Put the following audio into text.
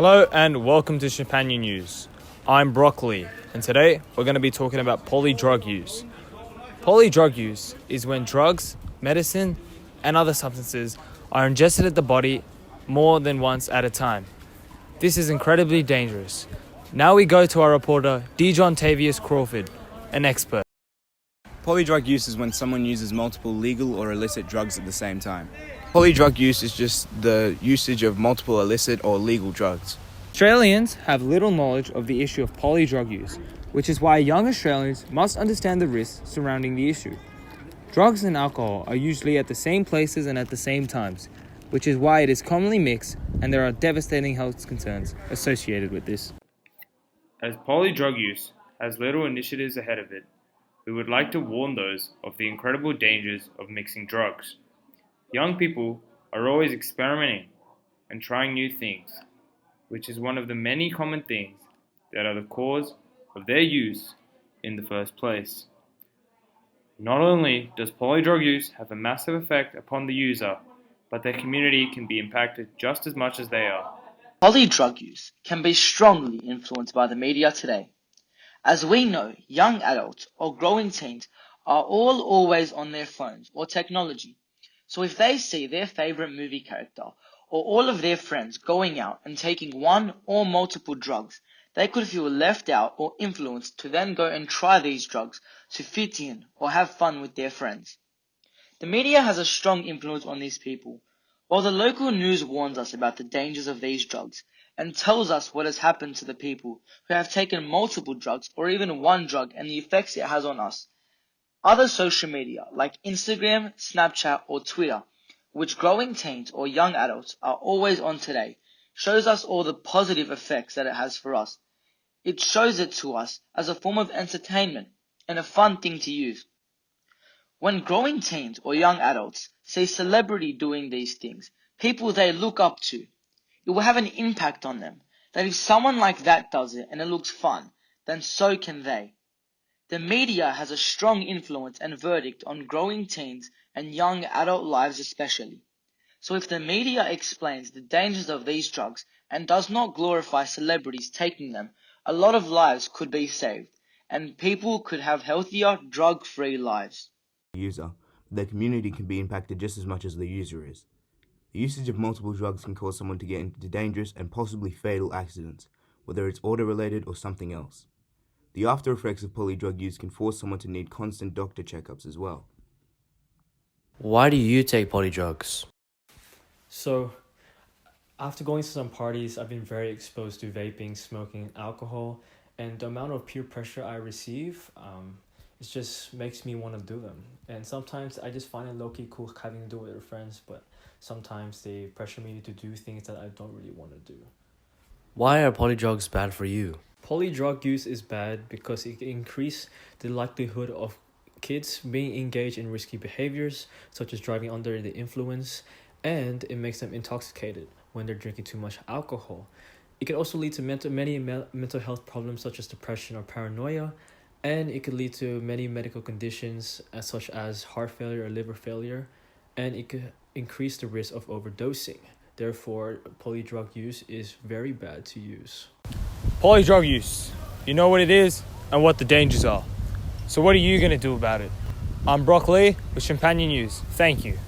Hello and welcome to Champagnat News. I'm Broccoli and today we're going to be talking about PolyDrug use. PolyDrug use is when drugs, medicine and other substances are ingested at the body more than once at a time. This is incredibly dangerous. Now we go to our reporter Dijon Tavius Crawford, an expert. PolyDrug use is when someone uses multiple legal or illicit drugs at the same time. PolyDrug use is just the usage of multiple illicit or legal drugs. Australians have little knowledge of the issue of polydrug use, which is why young Australians must understand the risks surrounding the issue. Drugs and alcohol are usually at the same places and at the same times, which is why it is commonly mixed and there are devastating health concerns associated with this. As polydrug use has little initiatives ahead of it, we would like to warn those of the incredible dangers of mixing drugs. Young people are always experimenting and trying new things, which is one of the many common things that are the cause of their use in the first place. Not only does polydrug use have a massive effect upon the user, but their community can be impacted just as much as they are. Polydrug use can be strongly influenced by the media today. As we know, young adults or growing teens are always on their phones or technology. So if they see their favorite movie character or all of their friends going out and taking one or multiple drugs, they could feel left out or influenced to then go and try these drugs to fit in or have fun with their friends. The media has a strong influence on these people. While the local news warns us about the dangers of these drugs and tells us what has happened to the people who have taken multiple drugs or even one drug and the effects it has on us, other social media like Instagram, Snapchat or Twitter, which growing teens or young adults are always on today, shows us all the positive effects that it has for us. It shows it to us as a form of entertainment and a fun thing to use. When growing teens or young adults see celebrity doing these things, people they look up to, it will have an impact on them, that if someone like that does it and it looks fun, then so can they. The media has a strong influence and verdict on growing teens and young adult lives especially. So if the media explains the dangers of these drugs and does not glorify celebrities taking them, a lot of lives could be saved, and people could have healthier, drug-free lives. User, their community can be impacted just as much as the user is. The usage of multiple drugs can cause someone to get into dangerous and possibly fatal accidents, whether it's order-related or something else. The after effects of polydrug use can force someone to need constant doctor checkups as well. Why do you take polydrugs? So, after going to some parties, I've been very exposed to vaping, smoking, alcohol, and the amount of peer pressure I receive, it just makes me want to do them. And sometimes I just find it low-key cool having to do it with friends, but sometimes they pressure me to do things that I don't really want to do. Why are polydrugs bad for you? Polydrug use is bad because it can increase the likelihood of kids being engaged in risky behaviors, such as driving under the influence, and it makes them intoxicated when they're drinking too much alcohol. It can also lead to many mental health problems such as depression or paranoia, and it could lead to many medical conditions such as heart failure or liver failure, and it could increase the risk of overdosing. Therefore, polydrug use is very bad to use. Polydrug use. You know what it is and what the dangers are. So what are you going to do about it? I'm Broccoli with Champagnat News. Thank you.